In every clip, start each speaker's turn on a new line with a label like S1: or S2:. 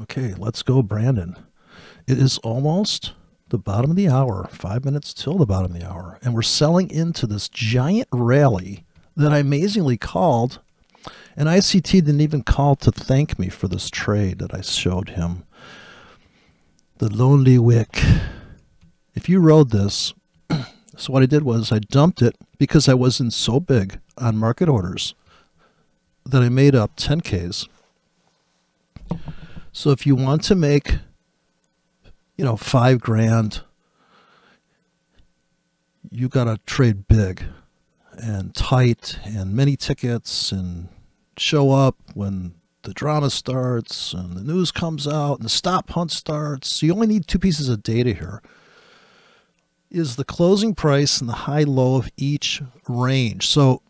S1: Okay, let's go, Brandon. It is almost the bottom of the hour, 5 minutes till the bottom of the hour, and we're selling into this giant rally that I amazingly called, and ICT didn't even call to thank me for this trade that I showed him. The Lonely Wick. If you rode this, so what I did was I dumped it because I wasn't so big on market orders that I made up 10Ks. So if you want to make, you know, $5,000, you got to trade big and tight and many tickets and show up when the drama starts and the news comes out and the stop hunt starts. So you only need two pieces of data here. Is the closing price and the high low of each range. So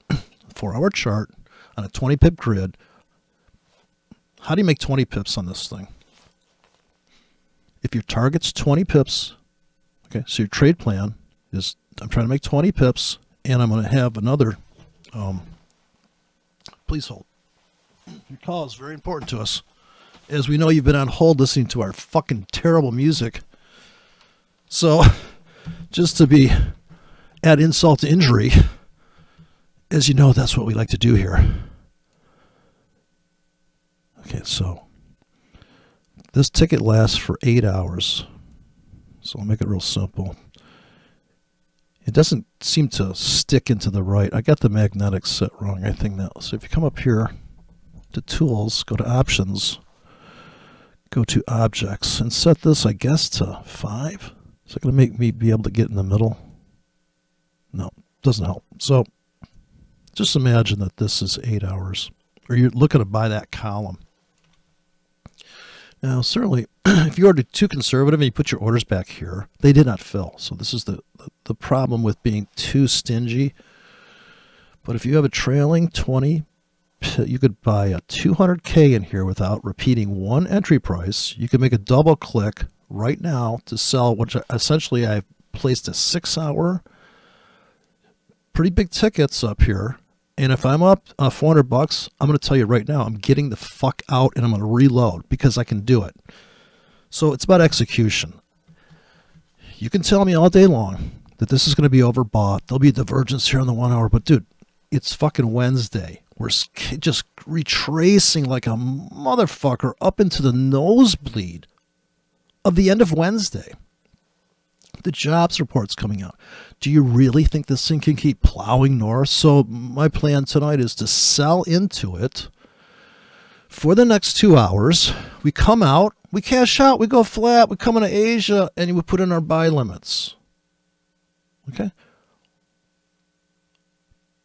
S1: 4-hour chart on a 20 pip grid. How do you make 20 pips on this thing? If your target's 20 pips, okay, so your trade plan is, I'm trying to make 20 pips, and I'm going to have another, please hold. Your call is very important to us. As we know, you've been on hold listening to our fucking terrible music. So, just to be add insult to injury, as you know, that's what we like to do here. Okay, so this ticket lasts for 8 hours. So I'll make it real simple. It doesn't seem to stick into the right. I got the magnetics set wrong, I think now. So if you come up here to tools, go to options, go to objects, and set this, I guess, to 5. Is that going to make me be able to get in the middle? No, doesn't help. So just imagine that this is 8 hours, or you're looking to buy that column. Now, certainly, if you ordered too conservative and you put your orders back here, they did not fill. So this is the problem with being too stingy. But if you have a trailing 20, you could buy a 200K in here without repeating one entry price. You could make a double click right now to sell, which essentially I've placed a 6-hour, pretty big tickets up here. And if I'm up $400, I'm going to tell you right now, I'm getting the fuck out and I'm going to reload because I can do it. So it's about execution. You can tell me all day long that this is going to be overbought. There'll be a divergence here on the 1 hour, but dude, it's fucking Wednesday. We're just retracing like a motherfucker up into the nosebleed of the end of Wednesday. The jobs report's coming out. Do you really think this thing can keep plowing north? So my plan tonight is to sell into it for the next 2 hours. We come out, we cash out, we go flat, we come into Asia, and we put in our buy limits. Okay?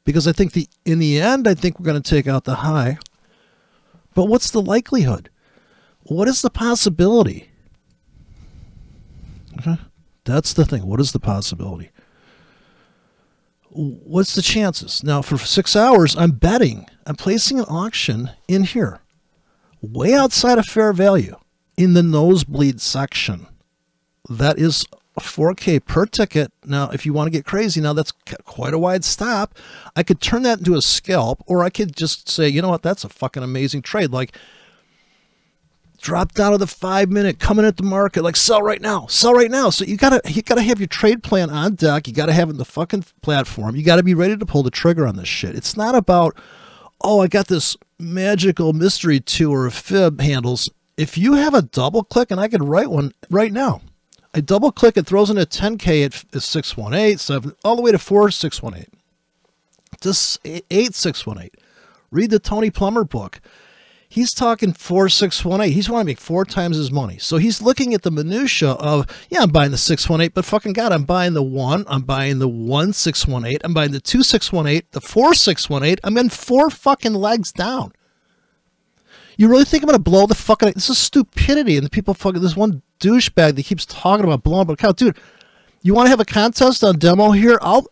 S1: Because I think in the end, I think we're going to take out the high. But what's the likelihood? What is the possibility? Okay? That's the thing. What is the possibility? What's the chances? Now, for 6 hours, I'm betting. I'm placing an auction in here, way outside of fair value, in the nosebleed section. That is a 4K per ticket. Now, if you want to get crazy, now that's quite a wide stop. I could turn that into a scalp, or I could just say, you know what, that's a fucking amazing trade. Like, drop down to the 5 minute, coming at the market, like sell right now, sell right now. So you gotta have your trade plan on deck. You gotta have it in the fucking platform. You gotta be ready to pull the trigger on this shit. It's not about, oh, I got this magical mystery tour of fib handles. If you have a double click, and I could write one right now, I double click, it throws in a 10K at 618, 7, all the way to 4618, to 8618. Read the Tony Plummer book. He's talking 4618. He's want to make 4 times his money. So he's looking at the minutia of, yeah, I'm buying the 618, but fucking God, I'm buying the 1. I'm buying the 1618. I'm buying the 2618, the 4618. I'm in 4 fucking legs down. You really think I'm going to blow the fucking... This is stupidity. And the people fucking... This one douchebag that keeps talking about blowing up an account. Dude, you want to have a contest on demo here? I'm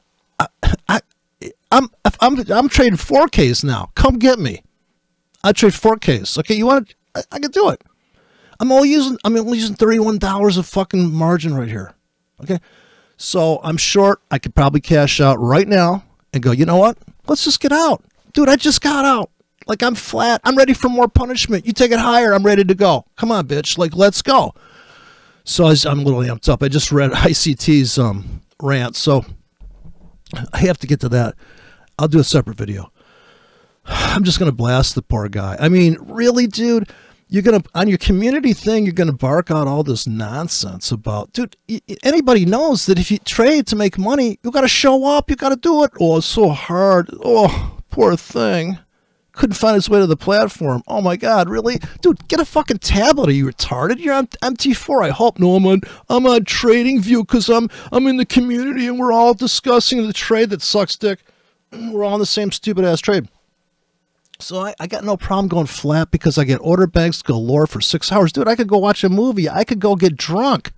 S1: trading 4Ks now. Come get me. I trade 4Ks. Okay, you want to? I can do it. I'm only using $31 of fucking margin right here. Okay, so I'm short. I could probably cash out right now and go, you know what? Let's just get out, dude. I just got out. Like, I'm flat. I'm ready for more punishment. You take it higher. I'm ready to go. Come on, bitch. Like, let's go. So I'm a little amped up. I just read ICT's rant, so I have to get to that. I'll do a separate video. I'm just going to blast the poor guy. I mean, really, dude, you're going to, on your community thing, you're going to bark out all this nonsense about, dude, anybody knows that if you trade to make money, you got to show up. You got to do it. Oh, it's so hard. Oh, poor thing. Couldn't find his way to the platform. Oh my God, really? Dude, get a fucking tablet. Are you retarded? You're on MT4, I hope. No, I'm on TradingView because I'm in the community and we're all discussing the trade that sucks dick. We're all in the same stupid ass trade. So I got no problem going flat because I get order banks galore for 6 hours. Dude, I could go watch a movie. I could go get drunk.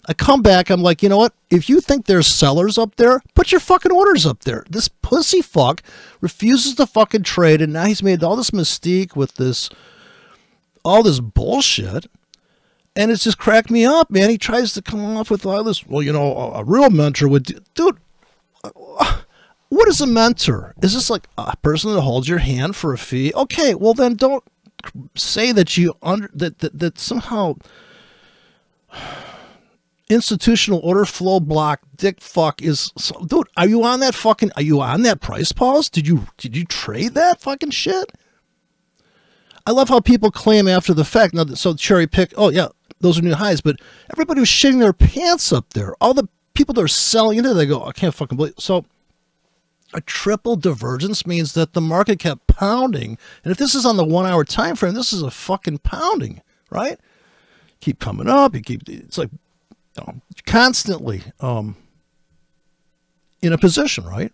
S1: I come back, I'm like, you know what? If you think there's sellers up there, put your fucking orders up there. This pussy fuck refuses to fucking trade, and now he's made all this mystique with all this bullshit, and it's just cracked me up, man. He tries to come off with all this, well, you know, a real mentor would do. Dude, what is a mentor? Is this like a person that holds your hand for a fee? Okay, well then don't say that that somehow institutional order flow block dick fuck is, dude, are you on that price pause? Did you trade that fucking shit? I love how people claim after the fact. Now, so cherry pick, oh yeah, those are new highs, but everybody was shitting their pants up there. All the people that are selling into it, they go, I can't fucking believe. So a triple divergence means that the market kept pounding. And if this is on the 1 hour time frame, this is a fucking pounding, right? Keep coming up. It's like, constantly in a position, right?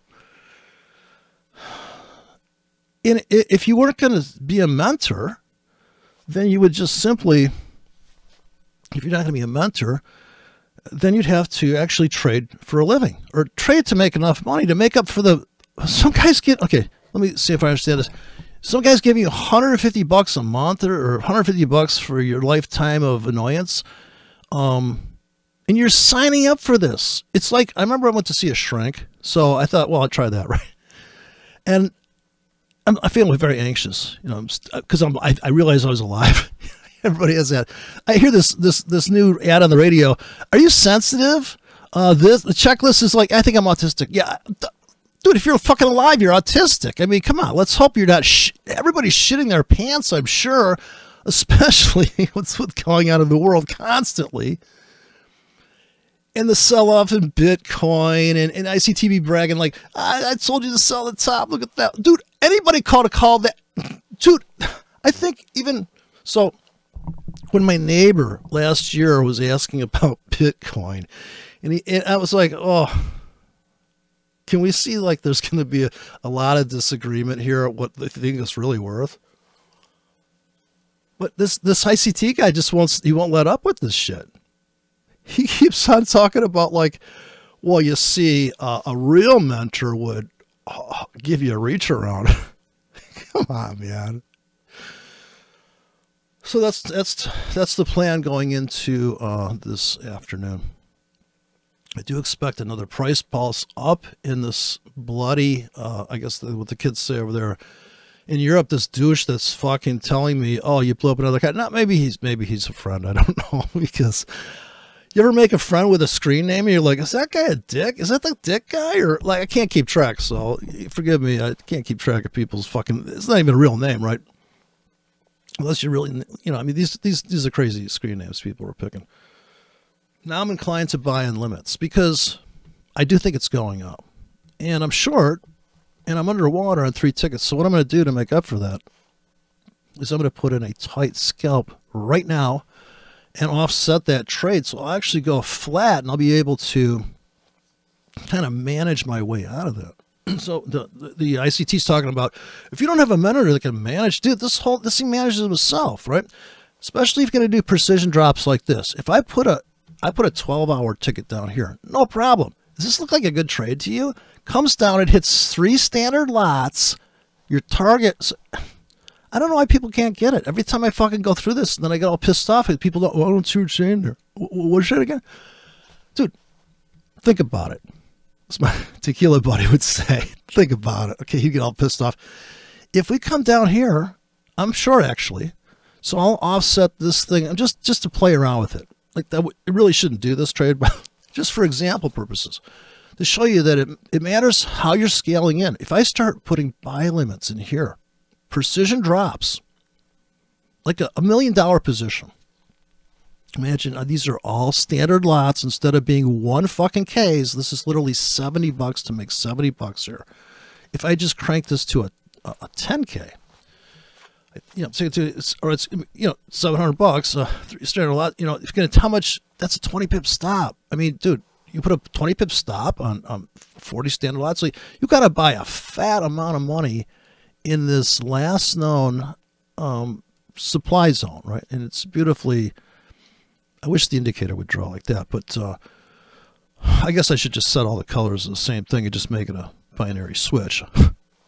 S1: And if you weren't going to be a mentor, then you would just simply, if you're not going to be a mentor, then you'd have to actually trade for a living or trade to make enough money to make up for some guys get, okay, let me see if I understand this. Some guys give you $150 a month or $150 for your lifetime of annoyance. And you're signing up for this. It's like, I remember I went to see a shrink. So I thought, well, I'll try that, right? And I feel very anxious, you know, because I realized I was alive. Everybody has that. I hear this new ad on the radio. Are you sensitive? The checklist is like, I think I'm autistic. Yeah, dude, if you're fucking alive, you're autistic. I mean, come on. Let's hope you're not. Everybody's shitting their pants, I'm sure, especially what's going on in the world constantly. And the sell-off in Bitcoin and ICTV bragging like, I told you to sell the top. Look at that. Dude, anybody call that? Dude, I think even, so when my neighbor last year was asking about Bitcoin, and I was like, oh, can we see like there's going to be a lot of disagreement here at what they think it's really worth? But this ICT guy he won't let up with this shit. He keeps on talking about like, well, you see, a real mentor would give you a reach around. Come on, man. So that's the plan going into this afternoon. I do expect another price pulse up in this bloody, I guess what the kids say over there in Europe, this douche that's fucking telling me, oh, you blew up another cat. Not maybe he's a friend. I don't know, because you ever make a friend with a screen name and you're like, is that guy a dick? Is that the dick guy? Or like, I can't keep track. So forgive me. I can't keep track of people's fucking, it's not even a real name, right? Unless you really, you know, I mean, these are crazy screen names people are picking. Now I'm inclined to buy in limits because I do think it's going up and I'm short and I'm underwater on 3 tickets. So what I'm going to do to make up for that is I'm going to put in a tight scalp right now and offset that trade. So I'll actually go flat and I'll be able to kind of manage my way out of that. So the ICT's talking about, if you don't have a mentor that can manage, dude, this thing manages itself, right? Especially if you're going to do precision drops like this. If I put a 12-hour ticket down here, no problem. Does this look like a good trade to you? Comes down, it hits 3 standard lots. Your target, I don't know why people can't get it. Every time I fucking go through this, and then I get all pissed off and people don't, well, I don't see what you're saying there. What's that again? Dude, think about it. As my tequila buddy would say, think about it. Okay, he'd get all pissed off. if we come down here, I'm short actually. So I'll offset this thing just to play around with it. Like that, it really shouldn't do this trade, but just for example purposes, to show you that it matters how you're scaling in. If I start putting buy limits in here, precision drops, like a $1 million position. Imagine these are all standard lots. Instead of being one fucking Ks, this is literally $70 to make $70 here. If I just crank this to a 10K, you know, or it's, you know, $700, 3 standard lot, you know, if you're gonna, how much, that's a 20 pip stop. I mean, dude, you put a 20 pip stop on 40 standard lots, so you got to buy a fat amount of money in this last known supply zone, right? And it's beautifully, I wish the indicator would draw like that, but I guess I should just set all the colors the same thing and just make it a binary switch,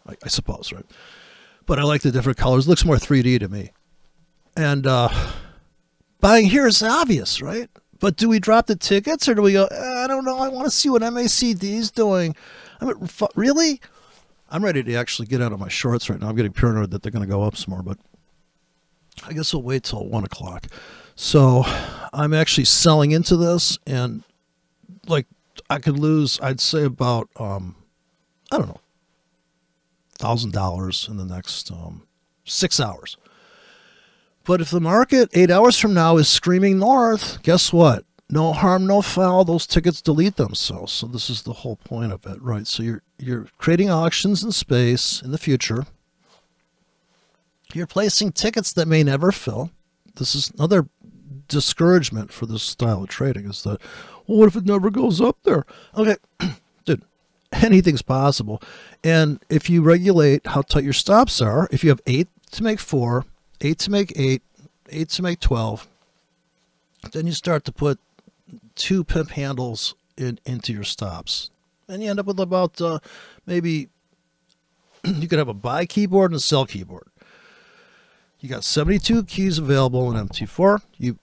S1: I suppose, right? But I like the different colors. It looks more 3D to me. And buying here is obvious, right? But do we drop the tickets or do we go, I don't know, I want to see what MACD is doing. I mean, really? I'm ready to actually get out of my shorts right now. I'm getting paranoid that they're going to go up some more, but I guess we'll wait till 1 o'clock. So I'm actually selling into this, and like I could lose, I'd say about, I don't know, $1,000 in the next 6 hours. But if the market 8 hours from now is screaming north, guess what? No harm, no foul. Those tickets delete themselves. So this is the whole point of it, right? So you're creating auctions in space in the future. You're placing tickets that may never fill. This is another discouragement for this style of trading, is that, well, what if it never goes up there? Okay, dude, anything's possible. And if you regulate how tight your stops are, if you have 8 to make 4, 8 to make 8, 8 to make 12, then you start to put 2 pip handles into your stops. And you end up with about maybe, you could have a buy keyboard and a sell keyboard. You got 72 keys available in MT4. You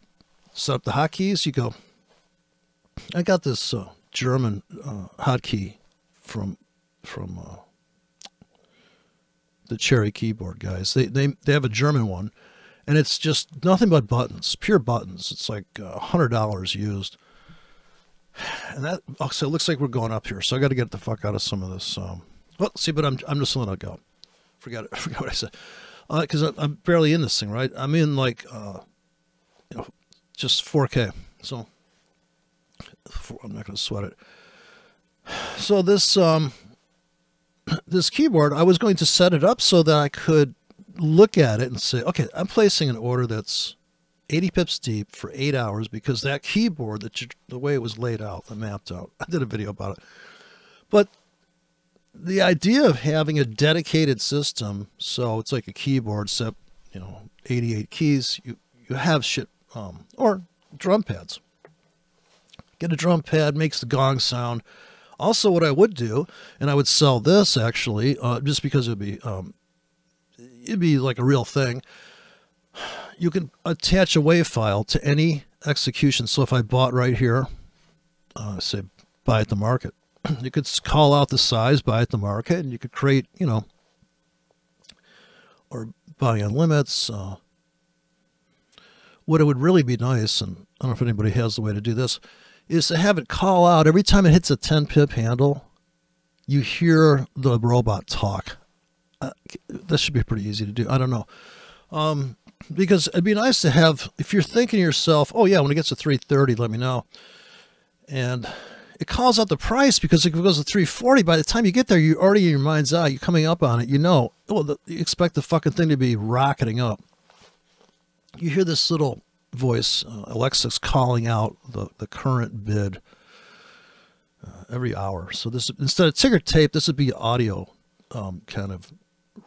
S1: set up the hotkeys. You go, I got this German hotkey from the Cherry keyboard guys. They have a German one, and it's just nothing but buttons, pure buttons. It's like $100 used, and that, so it looks like we're going up here. So I got to get the fuck out of some of this. Well, see, but I'm just letting it go. Forget what I said, because I'm barely in this thing, right? I'm in like you know, just 4K. So I'm not going to sweat it. So this this keyboard, I was going to set it up so that I could look at it and say, okay, I'm placing an order that's 80 pips deep for 8 hours, because that keyboard, the way it was laid out, the mapped out, I did a video about it. But the idea of having a dedicated system, so it's like a keyboard, except, you know, 88 keys, you have shit, or drum pads. Get a drum pad, makes the gong sound. Also, what I would do, and I would sell this actually, just because it'd be like a real thing. You can attach a WAV file to any execution. So if I bought right here, say buy at the market, you could call out the size, buy at the market, and you could create, you know, or buy on limits. What it would really be nice, and I don't know if anybody has the way to do this, is to have it call out every time it hits a 10 pip handle. You hear the robot talk. That should be pretty easy to do. I don't know. Because it'd be nice to have, if you're thinking to yourself, oh yeah, when it gets to 330, let me know. And it calls out the price, because if it goes to 340, by the time you get there, you're already in your mind's eye, you're coming up on it, you know, well, you expect the fucking thing to be rocketing up. You hear this little voice, Alexa's calling out the current bid every hour. So this, instead of ticker tape, this would be audio kind of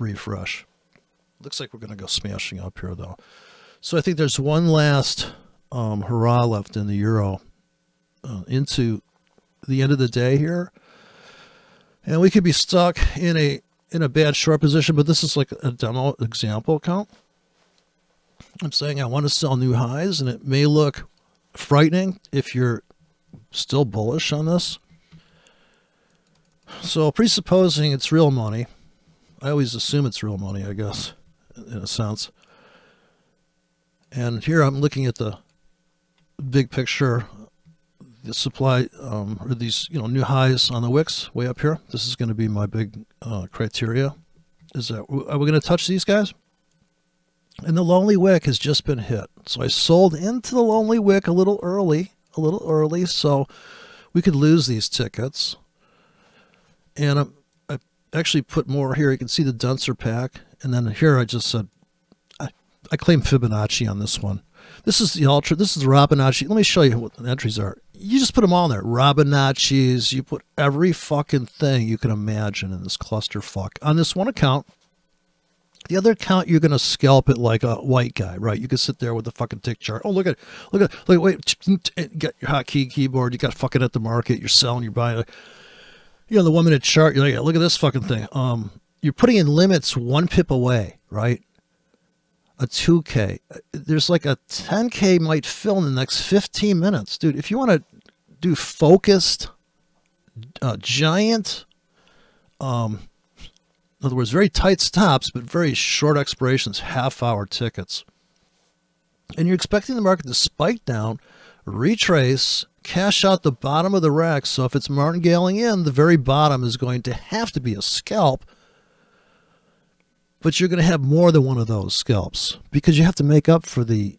S1: refresh. Looks like we're going to go smashing up here, though. So I think there's one last hurrah left in the euro into the end of the day here, and we could be stuck in a bad short position. But this is like a demo example account. I'm saying I want to sell new highs, and it may look frightening if you're still bullish on this. So presupposing it's real money, I always assume it's real money, I guess, in a sense. And here I'm looking at the big picture, the supply, or these, you know, new highs on the wicks way up here. This is going to be my big criteria. Is that, are we going to touch these guys? And the lonely wick has just been hit. So I sold into the lonely wick a little early, so we could lose these tickets. And I actually put more here. You can see the denser pack. And then here I just said, I claim Fibonacci on this one. This is the Ultra. This is the Robinacci. Let me show you what the entries are. You just put them all in there. Robinacci's. You put every fucking thing you can imagine in this clusterfuck on this one account. The other account, you're going to scalp it like a white guy, right? You can sit there with the fucking tick chart. Oh, look at, wait, you got your hotkey keyboard. You got fucking at the market. You're selling, you're buying. You know, the 1 minute chart, you're like, look at this fucking thing. You're putting in limits 1 pip away, right? A 2K. There's like a 10K might fill in the next 15 minutes. Dude, if you want to do focused, giant, in other words, very tight stops, but very short expirations, half-hour tickets, and you're expecting the market to spike down, retrace, cash out the bottom of the rack. So if it's martingaling in, the very bottom is going to have to be a scalp. But you're going to have more than one of those scalps because you have to make up for the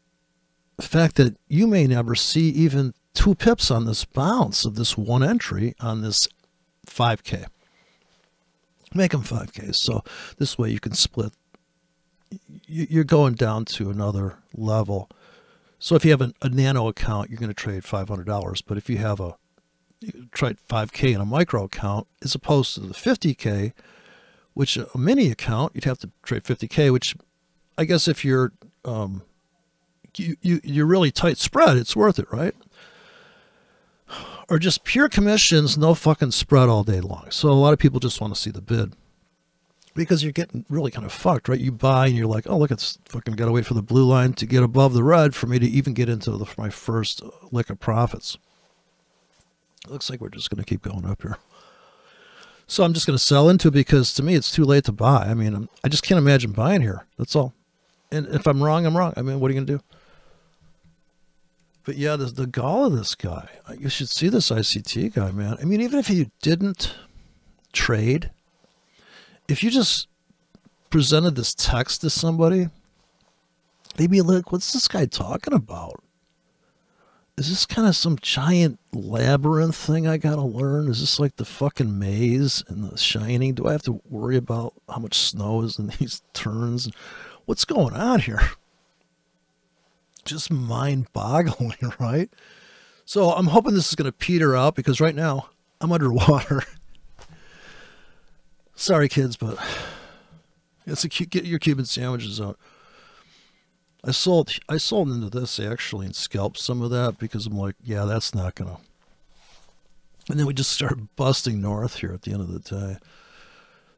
S1: fact that you may never see even 2 pips on this bounce of this one entry on this 5K. Make them 5Ks. So this way you can split. You're going down to another level. So if you have a nano account, you're going to trade $500. But if you have you trade 5K in a micro account, as opposed to the 50K, which a mini account, you'd have to trade 50K, which I guess if you're you're really tight spread, it's worth it, right? Or just pure commissions, no fucking spread all day long. So a lot of people just want to see the bid because you're getting really kind of fucked, right? You buy and you're like, oh, look, it's fucking got to wait for the blue line to get above the red for me to even get into my first lick of profits. It looks like we're just going to keep going up here. So I'm just going to sell into it because to me it's too late to buy. I mean, I just can't imagine buying here. That's all. And if I'm wrong, I'm wrong. I mean, what are you going to do? But yeah, the gall of this guy. You should see this ICT guy, man. I mean, even if you didn't trade, if you just presented this text to somebody, they'd be like, what's this guy talking about? Is this kind of some giant labyrinth thing I got to learn? Is this like the fucking maze and the Shining? Do I have to worry about how much snow is in these turns? What's going on here? Just mind-boggling, right? So I'm hoping this is going to peter out because right now I'm underwater. Sorry, kids, but get your Cuban sandwiches out. I sold into this actually and scalped some of that because I'm like, yeah, that's not gonna. And then we just started busting north here at the end of the day.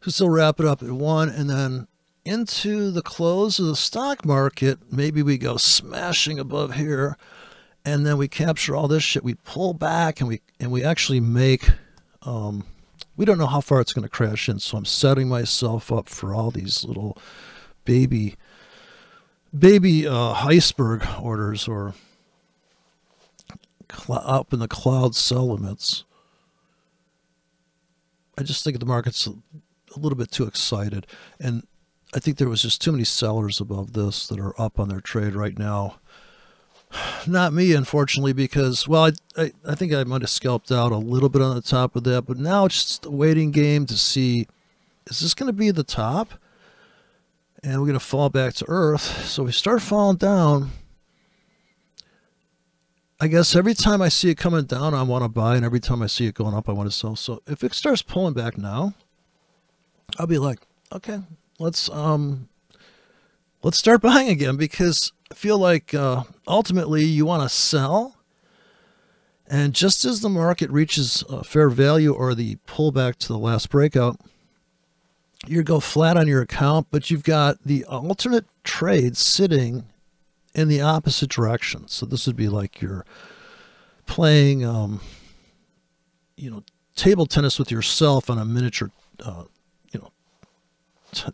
S1: So still wrap it up at 1, and then into the close of the stock market, maybe we go smashing above here, and then we capture all this shit. We pull back and we actually make. We don't know how far it's going to crash in, so I'm setting myself up for all these little baby iceberg orders or up in the cloud sell limits. I just think the market's a little bit too excited, and I think there was just too many sellers above this that are up on their trade right now. Not me, unfortunately, because, well, I think I might have scalped out a little bit on the top of that, but now it's just a waiting game to see, is this going to be the top? And we're going to fall back to earth. So we start falling down. I guess every time I see it coming down, I want to buy, and every time I see it going up, I want to sell. So if it starts pulling back now, I'll be like, okay, let's start buying again, because I feel like ultimately you want to sell. And just as the market reaches fair value or the pullback to the last breakout, you go flat on your account, but you've got the alternate trade sitting in the opposite direction. So this would be like you're playing, table tennis with yourself on a miniature,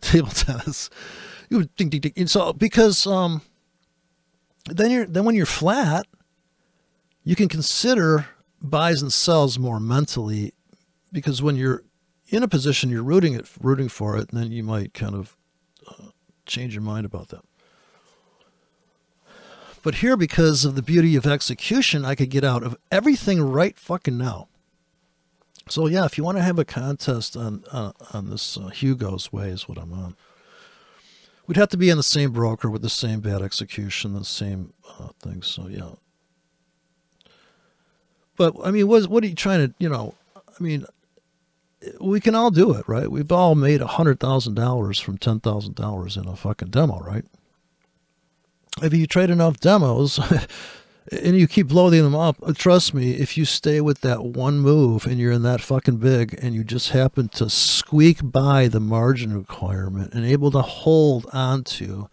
S1: table tennis. You would ding, ding, ding. And so because then when you're flat, you can consider buys and sells more mentally, because when you're in a position, you're rooting for it, and then you might kind of change your mind about that. But here, because of the beauty of execution, I could get out of everything right fucking now. So yeah, if you want to have a contest on this Hugo's way is what I'm on. We'd have to be on the same broker with the same bad execution, the same things. So yeah. But I mean, what are you trying to, I mean, we can all do it, right? We've all made $100,000 from $10,000 in a fucking demo, right? If you trade enough demos and you keep loading them up, trust me, if you stay with that one move and you're in that fucking big and you just happen to squeak by the margin requirement and able to hold onto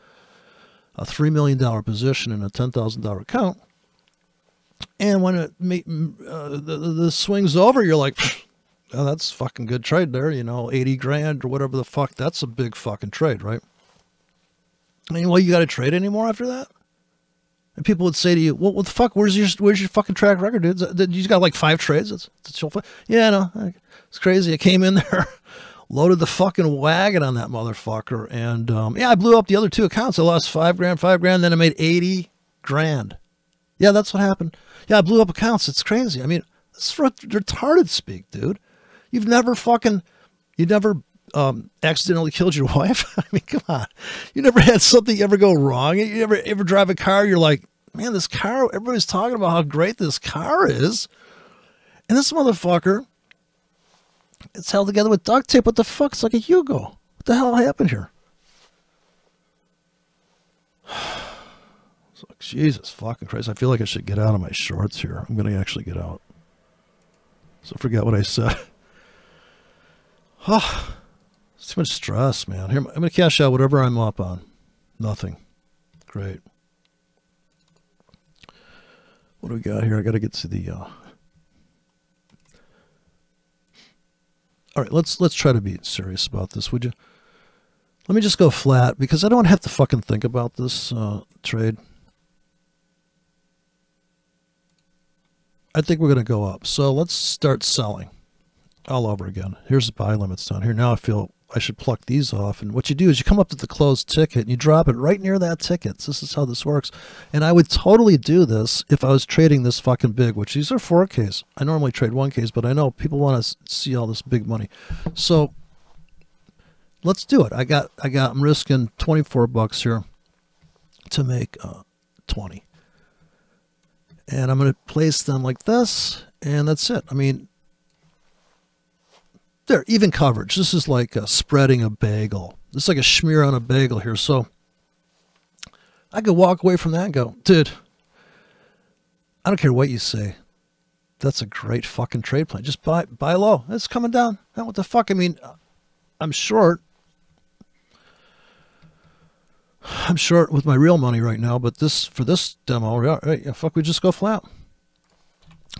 S1: a $3 million position in a $10,000 account, and when the swing's over, you're like, oh, that's fucking good trade there, 80 grand or whatever the fuck. That's a big fucking trade, right? I mean, well, you got to trade anymore after that? And people would say to you, well, what the fuck? Where's your fucking track record, dude? You got like 5 trades? That's so fun. Yeah, no, it's crazy. I came in there, loaded the fucking wagon on that motherfucker, and yeah, I blew up the other 2 accounts. I lost 5 grand, then I made 80 grand. Yeah, that's what happened. Yeah, I blew up accounts. It's crazy. I mean, it's retarded speak, dude. You never accidentally killed your wife? I mean, come on. You never had something ever go wrong? You ever drive a car, you're like, man, this car, everybody's talking about how great this car is. And this motherfucker, it's held together with duct tape. What the fuck? It's like a Hugo. What the hell happened here? It's like, Jesus fucking Christ. I feel like I should get out of my shorts here. I'm going to actually get out. So forget what I said. Oh, it's too much stress, man. Here, I'm going to cash out whatever I'm up on. Nothing. Great. What do we got here? I got to get to the... All right, let's try to be serious about this, would you? Let me just go flat, because I don't have to fucking think about this trade. I think we're going to go up. So let's start selling all over again. Here's the buy limits down here. Now I feel I should pluck these off. And what you do is you come up to the closed ticket and you drop it right near that ticket. This is how this works. And I would totally do this if I was trading this fucking big, which these are 4Ks. I normally trade 1Ks, but I know people want to see all this big money. So let's do it. I'm risking 24 bucks here to make 20. And I'm going to place them like this, and that's it. I mean, there, even coverage. This is like spreading a bagel. This is like a schmear on a bagel here. So I could walk away from that and go, dude, I don't care what you say. That's a great fucking trade plan. Just buy low. It's coming down. What the fuck? I mean, I'm short. I'm short with my real money right now, but for this demo, right, yeah, fuck, we just go flat.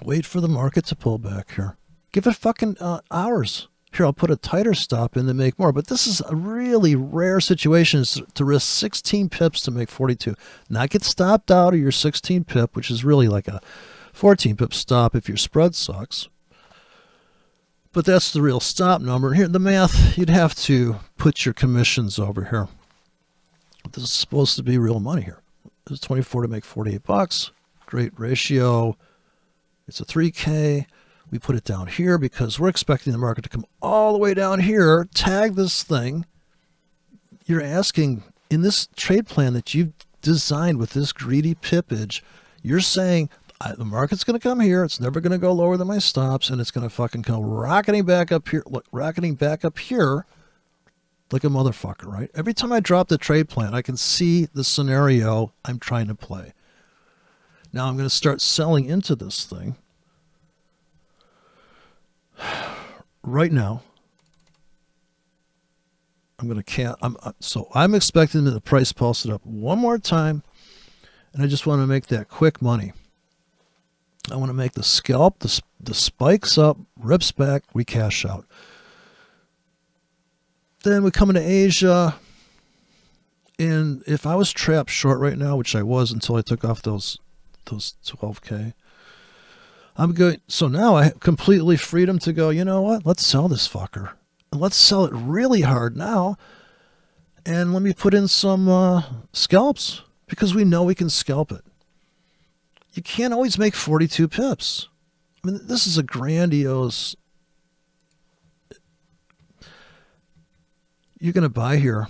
S1: Wait for the market to pull back here. Give it fucking hours. Here, I'll put a tighter stop in to make more, but this is a really rare situation to risk 16 pips to make 42. Not get stopped out of your 16 pip, which is really like a 14 pip stop if your spread sucks. But that's the real stop number. Here, the math, you'd have to put your commissions over here. This is supposed to be real money here. This is 24 to make 48 bucks. Great ratio. It's a 3K. We put it down here because we're expecting the market to come all the way down here, tag this thing. You're asking, in this trade plan that you've designed with this greedy pippage, you're saying, the market's going to come here. It's never going to go lower than my stops, and it's going to fucking come rocketing back up here. Look, rocketing back up here. Like a motherfucker, right? Every time I drop the trade plan, I can see the scenario I'm trying to play. Now I'm going to start selling into this thing. Right now, I'm going to so I'm expecting the price pulse it up one more time, and I just want to make that quick money. I want to make the scalp, the spikes up, rips back, we cash out. Then we come into Asia, and if I was trapped short right now, which I was until I took off those 12K, I'm going. So now I have completely freedom to go, you know what? Let's sell this fucker. And let's sell it really hard now. And let me put in some scalps, because we know we can scalp it. You can't always make 42 pips. I mean, this is a grandiose. You're going to buy here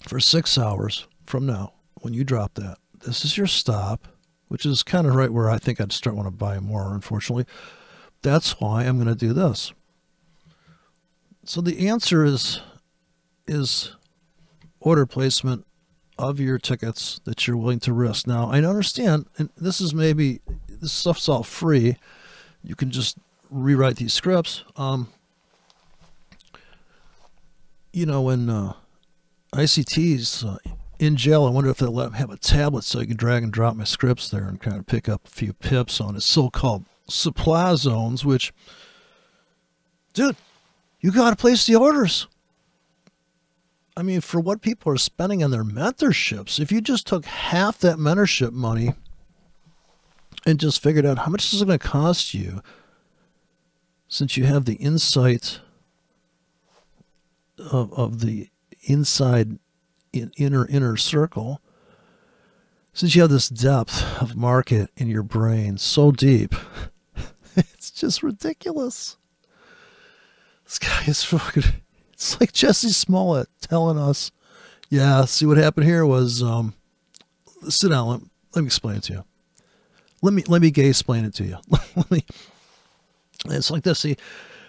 S1: for 6 hours from now when you drop that. This is your stop, which is kind of right where I think I'd start want to buy more, unfortunately. That's why I'm going to do this. So the answer is order placement of your tickets that you're willing to risk. Now, I understand, and this stuff's all free. You can just rewrite these scripts. You know, when ICT's in jail, I wonder if they'll let them have a tablet so you can drag and drop my scripts there and kind of pick up a few pips on his so-called supply zones, which, dude, you got to place the orders. I mean, for what people are spending on their mentorships, if you just took half that mentorship money and just figured out how much is it going to cost you, since you have the insight of the inside inner circle, since you have this depth of market in your brain so deep, it's just ridiculous. This guy is fucking, it's like Jesse Smollett telling us, yeah, see what happened here was, sit down, let me explain it to you. Let me gay explain it to you. It's like this, see,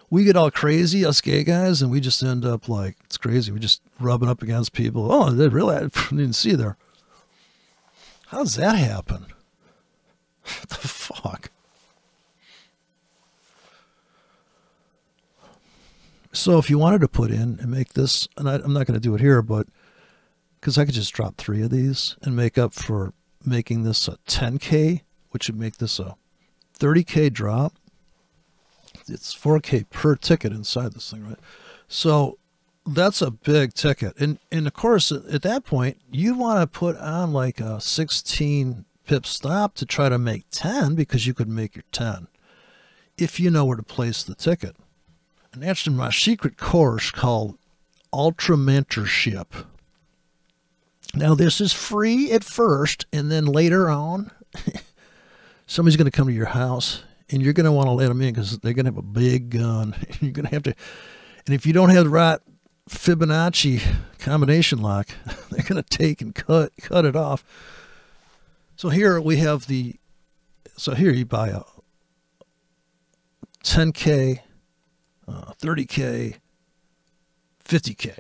S1: we get all crazy, us gay guys, and we just end up like, it's crazy. We just rubbing up against people. Oh, they really, I didn't see there. How does that happen? What the fuck? So if you wanted to put in and make this, and I'm not going to do it here, but because I could just drop 3 of these and make up for making this a 10K, which would make this a 30K drop. It's 4K per ticket inside this thing, right? So that's a big ticket. And of course, at that point, you want to put on like a 16 pip stop to try to make 10, because you could make your 10 if you know where to place the ticket. And that's in my secret course called Ultra Mentorship. Now, this is free at first, and then later on, somebody's going to come to your house, and you're going to want to let them in because they're going to have a big gun. And you're going to have to, and if you don't have the right Fibonacci combination lock, they're going to take and cut it off. So here we have so here you buy a 10K, 30K, 50K,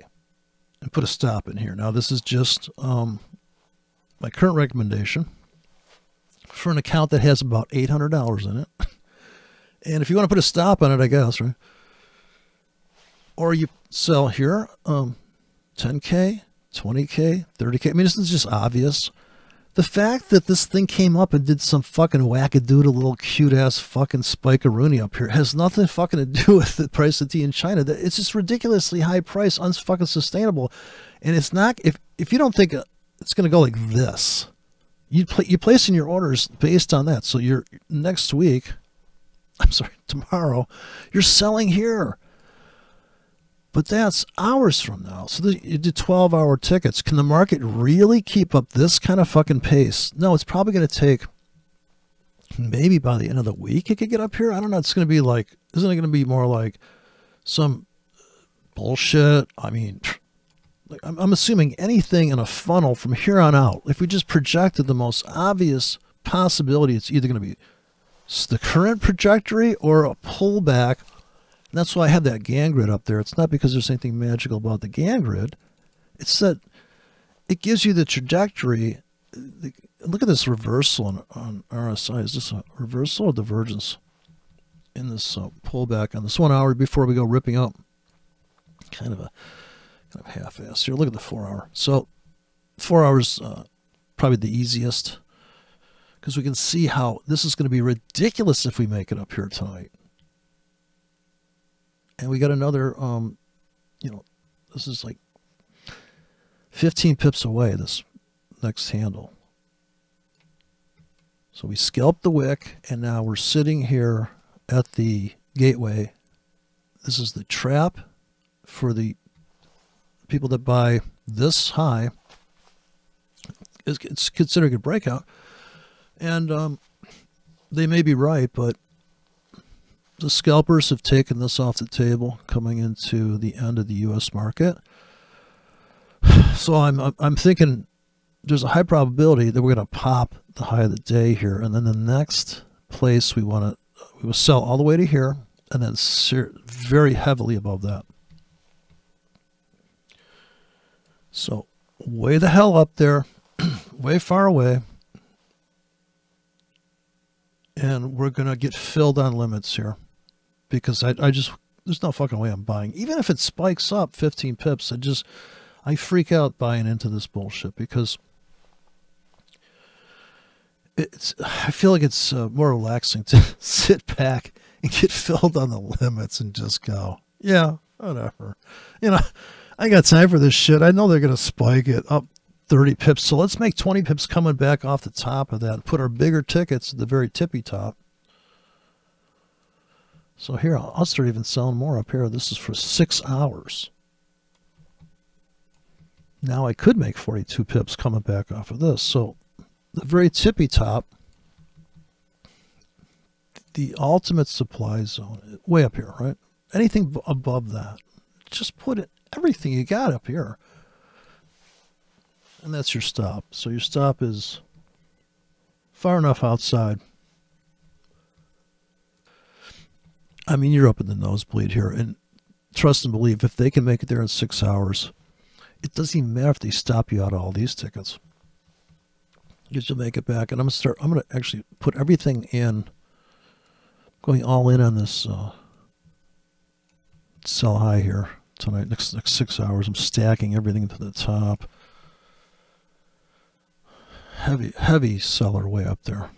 S1: and put a stop in here. Now, this is just my current recommendation for an account that has about $800 in it. And if you want to put a stop on it, I guess, right? Or you sell here 10K, 20K, 30K. I mean, this is just obvious. The fact that this thing came up and did some fucking wackadoodle little cute-ass fucking spike-a-rooney up here has nothing fucking to do with the price of tea in China. It's just ridiculously high price, unfucking sustainable. And it's not, if you don't think it's going to go like this, you're placing your orders based on that. So you're next week, I'm sorry, tomorrow, you're selling here. But that's hours from now. So you do 12-hour tickets. Can the market really keep up this kind of fucking pace? No, it's probably going to take, maybe by the end of the week it could get up here. I don't know. It's going to be like, isn't it going to be more like some bullshit? I mean, I'm assuming anything in a funnel from here on out, if we just projected the most obvious possibility, it's either going to be the current trajectory or a pullback. And that's why I have that Gann grid up there. It's not because there's anything magical about the Gann grid. It's that it gives you the trajectory. Look at this reversal on RSI. Is this a reversal or divergence in this pullback on this 1 hour before we go ripping up? Kind of half-assed here. Look at the 4 hour. So 4 hours probably the easiest, because we can see how this is going to be ridiculous if we make it up here tonight. And we got another, This is like 15 pips away, this next handle. So we scalped the wick, and now we're sitting here at the gateway. This is the trap for the people that buy this high. It's considered a breakout. And they may be right, but the scalpers have taken this off the table coming into the end of the U.S. market. So I'm thinking there's a high probability that we're going to pop the high of the day here, and then the next place we will sell all the way to here, and then very heavily above that. So way the hell up there, way far away, and we're going to get filled on limits here because I just, there's no fucking way I'm buying. Even if it spikes up 15 pips, I freak out buying into this bullshit because I feel like it's more relaxing to sit back and get filled on the limits and just go, yeah, whatever. You know, I got time for this shit. I know they're going to spike it up 30 pips. So let's make 20 pips coming back off the top of that and put our bigger tickets at the very tippy top. So here, I'll start even selling more up here. This is for 6 hours. Now I could make 42 pips coming back off of this. So the very tippy top, the ultimate supply zone, way up here, right? Anything above that, just put it, everything you got up here. And that's your stop. So your stop is far enough outside. I mean, you're up in the nosebleed here. And trust and believe, if they can make it there in 6 hours, it doesn't even matter if they stop you out of all these tickets. You'll make it back. And I'm going to actually put everything in, going all in on this sell high here tonight, next 6 hours. I'm stacking everything to the top. Heavy seller way up there.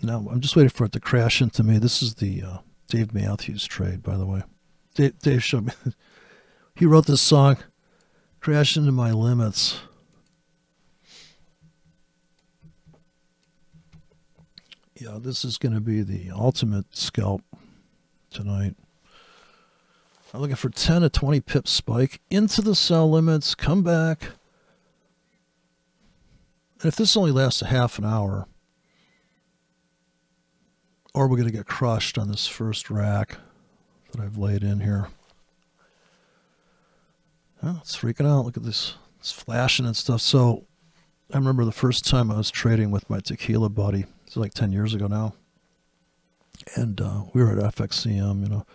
S1: Now, I'm just waiting for it to crash into me. This is the Dave Matthews trade, by the way. Dave showed me. He wrote this song, Crash Into My Limits. Yeah, this is going to be the ultimate scalp tonight. I'm looking for 10 to 20 pip spike into the sell limits, come back. And if this only lasts a half an hour, or we're going to get crushed on this first rack that I've laid in here. Oh, it's freaking out. Look at this. It's flashing and stuff. So I remember the first time I was trading with my tequila buddy. It's like 10 years ago now. And we were at FXCM, you know.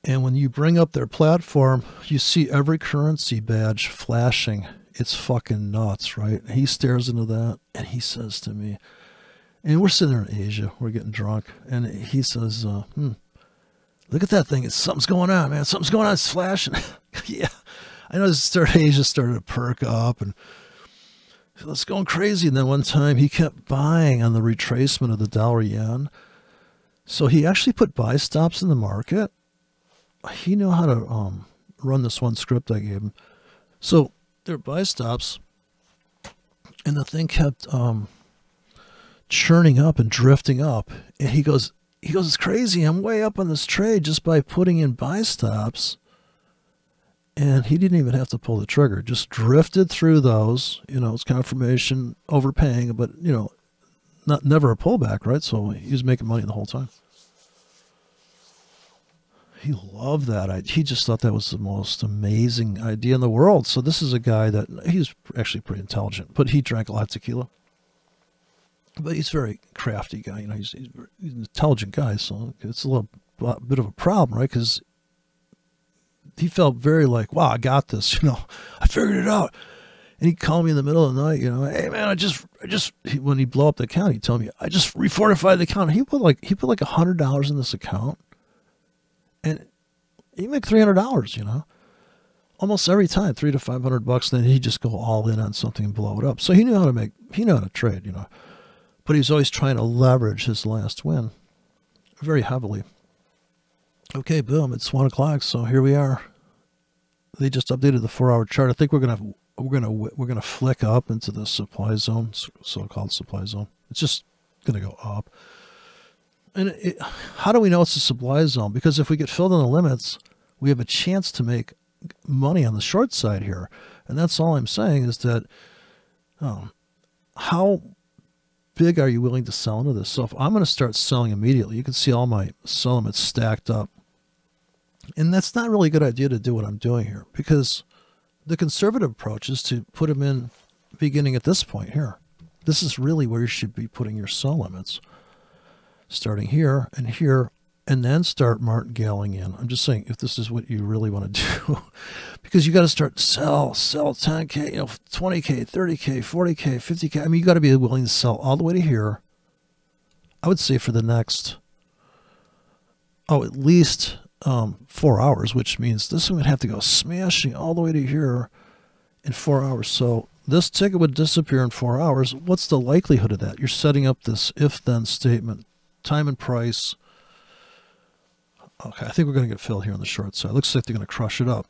S1: And when you bring up their platform, you see every currency badge flashing. It's fucking nuts, right? And he stares into that and he says to me, and we're sitting there in Asia, we're getting drunk, and he says, look at that thing. Something's going on, man. Something's going on. It's flashing. Yeah. I know Asia started to perk up and it's going crazy. And then one time he kept buying on the retracement of the dollar yen. So he actually put buy stops in the market. He knew how to run this one script I gave him. So there were buy stops, and the thing kept churning up and drifting up. And he goes, it's crazy. I'm way up on this trade just by putting in buy stops. And he didn't even have to pull the trigger. Just drifted through those. You know, it's confirmation, overpaying, but, you know, never a pullback, right? So he was making money the whole time. He loved that. He just thought that was the most amazing idea in the world. So this is a guy that, he's actually pretty intelligent, but he drank a lot of tequila. But he's a very crafty guy. You know, he's an intelligent guy, so it's a little bit of a problem, right? Because he felt very like, wow, I got this, you know, I figured it out. And he'd call me in the middle of the night, you know, hey man, when he'd blow up the account, he'd tell me, I just refortified the account. He put like $100 in this account, and he'd make $300, you know, almost every time, $300 to $500. Then he'd just go all in on something and blow it up. So he knew how to trade, you know, but he was always trying to leverage his last win very heavily. Okay, boom, it's 1 o'clock, so here we are. They just updated the 4-hour chart. I think we're gonna flick up into the supply zone, so-called supply zone. It's just gonna go up. And how do we know it's a supply zone? Because if we get filled in the limits, we have a chance to make money on the short side here. And that's all I'm saying is that how big are you willing to sell into this? So if I'm going to start selling immediately, you can see all my sell limits stacked up. And that's not really a good idea to do what I'm doing here, because the conservative approach is to put them in beginning at this point here. This is really where you should be putting your sell limits. Starting here, and then start martingaling in. I'm just saying, if this is what you really want to do, because you got to start sell 10K, 20K, 30K, 40K, 50K. I mean, you got to be willing to sell all the way to here. I would say for the next, at least 4 hours, which means this one would have to go smashing all the way to here in 4 hours. So this ticket would disappear in 4 hours. What's the likelihood of that? You're setting up this if-then statement. Time and price. Okay, I think we're going to get filled here on the short side. Looks like they're going to crush it up.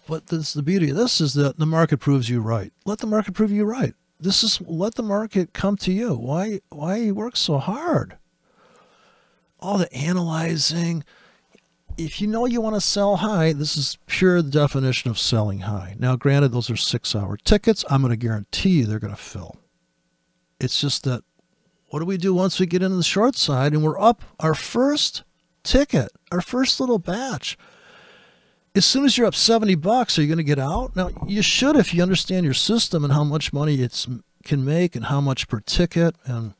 S1: But the beauty of this is that the market proves you right. Let the market prove you right. Let the market come to you. Why you work so hard? All the analyzing. If you know you want to sell high, this is pure definition of selling high. Now, granted, those are 6-hour tickets. I'm going to guarantee you they're going to fill. It's just that, what do we do once we get into the short side and we're up our first ticket, our first little batch? As soon as you're up $70, are you going to get out? Now, you should if you understand your system and how much money it can make and how much per ticket. And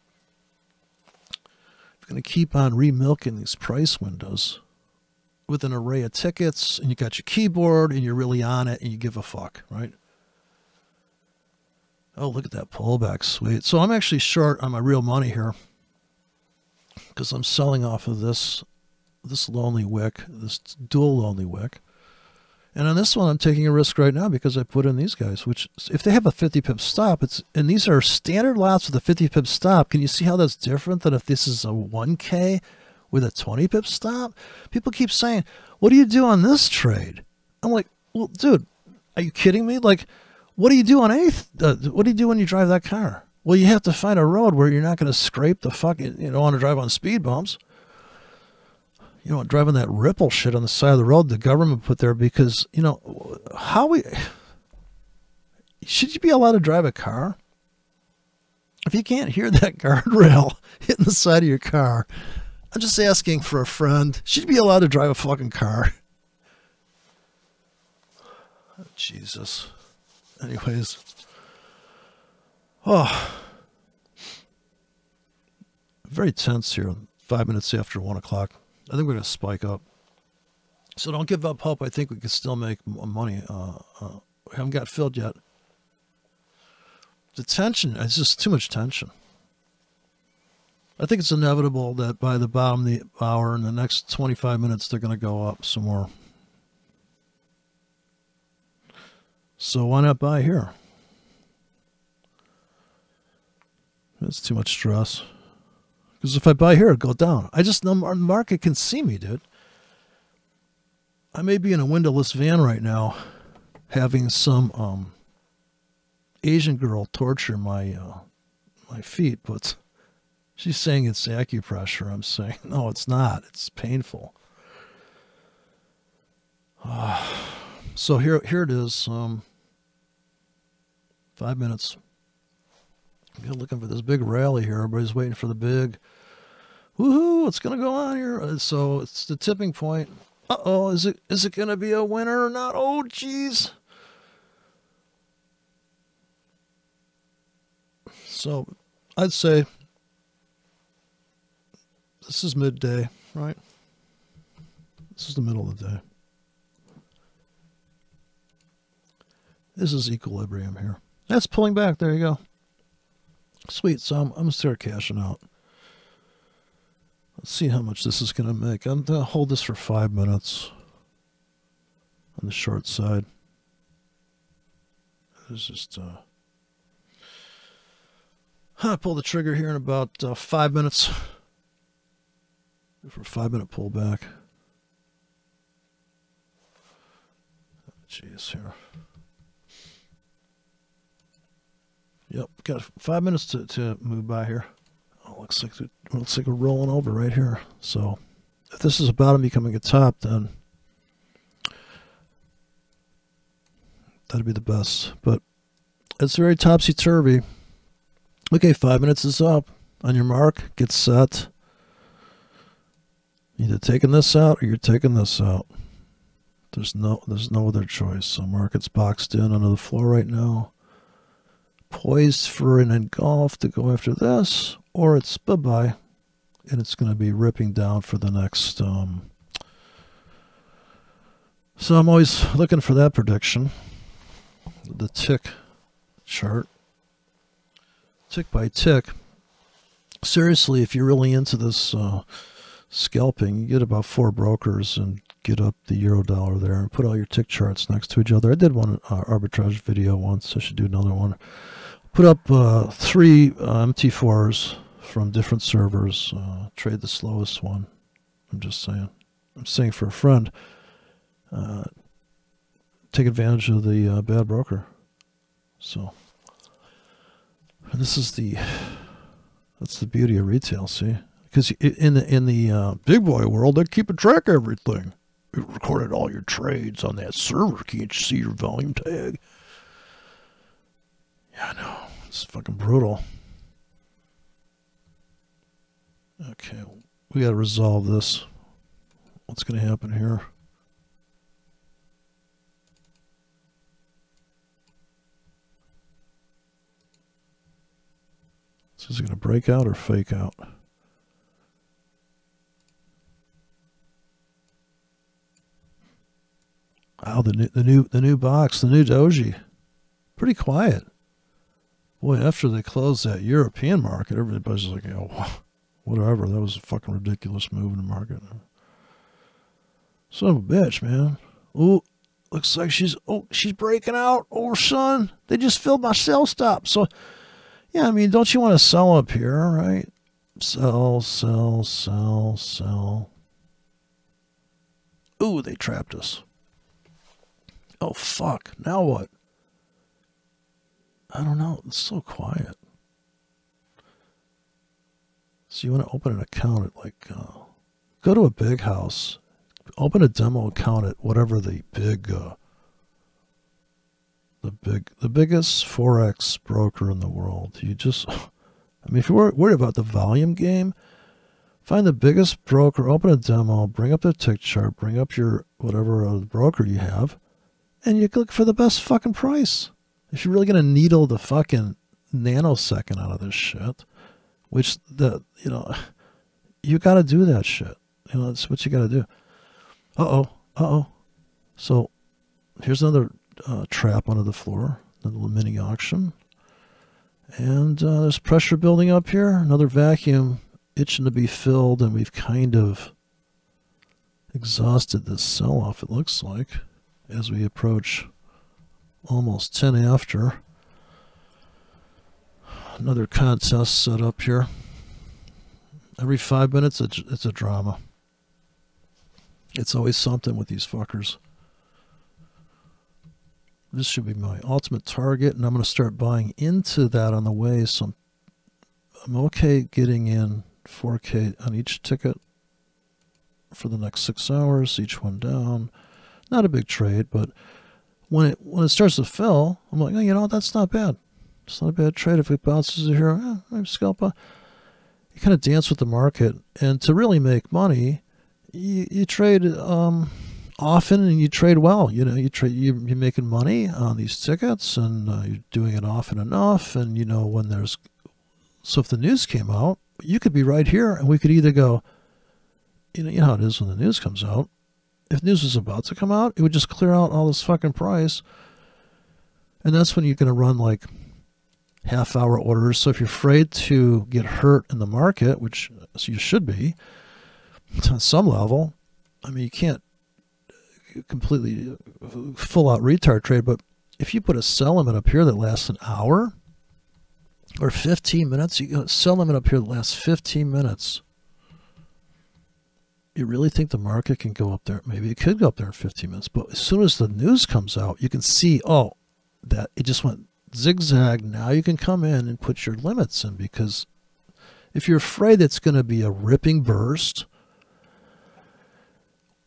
S1: you're going to keep on remilking these price windows with an array of tickets, and you got your keyboard and you're really on it and you give a fuck, right? Oh, look at that pullback. Sweet. So I'm actually short on my real money here because I'm selling off of this lonely wick, this dual lonely wick. And on this one, I'm taking a risk right now because I put in these guys, which if they have a 50 pip stop, and these are standard lots with a 50 pip stop. Can you see how that's different than if this is a 1K with a 20 pip stop? People keep saying, what do you do on this trade? I'm like, well, dude, are you kidding me? Like, what do you do on what do you do when you drive that car? Well, you have to find a road where you're not going to scrape the fucking, you don't want to drive on speed bumps. You know, driving that ripple shit on the side of the road the government put there because, should you be allowed to drive a car? If you can't hear that guardrail hitting the side of your car, I'm just asking for a friend. Should you be allowed to drive a fucking car? Oh, Jesus. Anyways. Very tense here. 5 minutes after 1 o'clock. I think we're going to spike up. So don't give up hope. I think we can still make money. We haven't got filled yet. The tension, it's just too much tension. I think it's inevitable that by the bottom of the hour, in the next 25 minutes, they're going to go up some more. So why not buy here? It's too much stress. Because if I buy here, it'll go down. I just know the market can see me, dude. I may be in a windowless van right now having some Asian girl torture my feet, but she's saying it's acupressure. I'm saying, no, it's not. It's painful. So here it is. 5 minutes. I'm looking for this big rally here. Everybody's waiting for the big, woohoo, what's going to go on here? So it's the tipping point. Uh-oh, is it going to be a winner or not? Oh, geez. So I'd say this is midday, right? This is the middle of the day. This is equilibrium here. That's pulling back. There you go. Sweet. So I'm going to start cashing out. Let's see how much this is going to make. I'm going to hold this for 5 minutes on the short side. It's just, I pull the trigger here in about 5 minutes for a 5 minute pullback. Jeez, here. Yep, got 5 minutes to move by here. Oh, looks like we're rolling over right here. So if this is a bottom becoming a top, then that'd be the best. But it's very topsy-turvy. Okay, 5 minutes is up. On your mark, get set. Either taking this out or you're taking this out. There's no other choice. So market's boxed in under the floor right now. Poised for an engulf to go after this, or it's bye-bye, and it's going to be ripping down for the next. So I'm always looking for that prediction. The tick chart. Tick by tick. Seriously, if you're really into this scalping, you get about 4 brokers and get up the euro dollar there and put all your tick charts next to each other. I did one arbitrage video once. I should do another one. Put up 3 MT4s from different servers. Trade the slowest one. I'm just saying. I'm saying for a friend. Take advantage of the bad broker. So this is that's the beauty of retail. See, because in the big boy world, they keep a track of everything. It recorded all your trades on that server. Can't you see your volume tag? Yeah, I know. It's fucking brutal. Okay, we got to resolve this. What's going to happen here? So is it going to break out or fake out? Oh, the new box, the new doji, pretty quiet. Boy, after they closed that European market, everybody's like, oh, whatever. That was a fucking ridiculous move in the market. Son of a bitch, man. Ooh, looks like she's breaking out. Oh, son, they just filled my sell stop. So, yeah, I mean, don't you want to sell up here, right? Sell, sell, sell, sell. Ooh, they trapped us. Oh, fuck. Now what? I don't know. It's so quiet. So you want to open an account at go to a big house, open a demo account at whatever the biggest forex broker in the world. You just, I mean, if you're worried about the volume game, find the biggest broker, open a demo, bring up their tick chart, bring up your whatever broker you have, and you click for the best fucking price. If you're really going to needle the fucking nanosecond out of this shit, which you got to do that shit. That's what you got to do. Uh-oh. So here's another trap under the floor, another mini auction. And there's pressure building up here, another vacuum itching to be filled, and we've kind of exhausted this sell-off, it looks like, as we approach almost 10 after. Another contest set up here. Every 5 minutes, it's a drama. It's always something with these fuckers. This should be my ultimate target, and I'm going to start buying into that on the way. So I'm okay getting in 4K on each ticket for the next 6 hours, each one down. Not a big trade, but when it starts to fill, I'm like, oh, that's not bad. It's not a bad trade. If it bounces here, maybe scalp. You kind of dance with the market, and to really make money, you trade often and you trade well. You're making money on these tickets, and you're doing it often enough. And when there's, so if the news came out, you could be right here, and we could either go, you know how it is when the news comes out. If news was about to come out, it would just clear out all this fucking price. And that's when you're going to run like half-hour orders. So if you're afraid to get hurt in the market, which you should be, on some level, I mean, you can't completely full-out retard trade, but if you put a sell limit up here that lasts an hour or 15 minutes, you got a sell limit up here that lasts 15 minutes. You really think the market can go up there? Maybe it could go up there in 15 minutes. But as soon as the news comes out, you can see, oh, that it just went zigzag. Now you can come in and put your limits in, because if you're afraid it's going to be a ripping burst,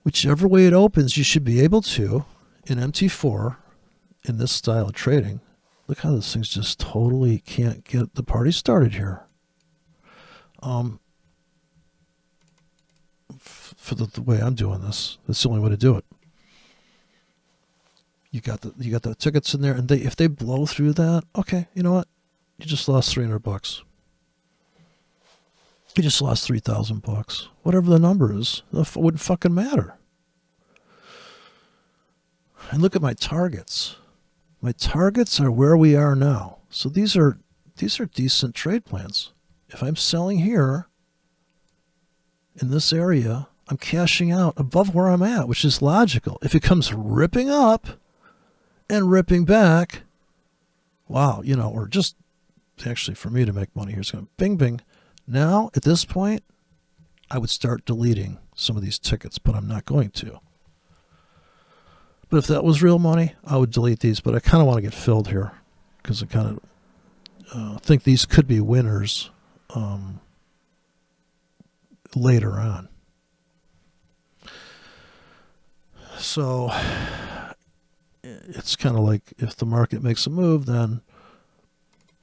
S1: whichever way it opens, you should be able to, in MT4, in this style of trading. Look how this thing's just totally can't get the party started here. For the way I'm doing this, that's the only way to do it. You got the tickets in there, and if they blow through that, okay, you know what? You just lost $300. You just lost $3,000. Whatever the number is, it wouldn't fucking matter. And look at my targets. My targets are where we are now. So these are decent trade plans. If I'm selling here in this area, I'm cashing out above where I'm at, which is logical. If it comes ripping up and ripping back, wow, you know, or just actually for me to make money here, it's going to bing, bing. Now, at this point, I would start deleting some of these tickets, but I'm not going to. But if that was real money, I would delete these, but I kind of want to get filled here because I kind of think these could be winners later on. So it's kind of like if the market makes a move, then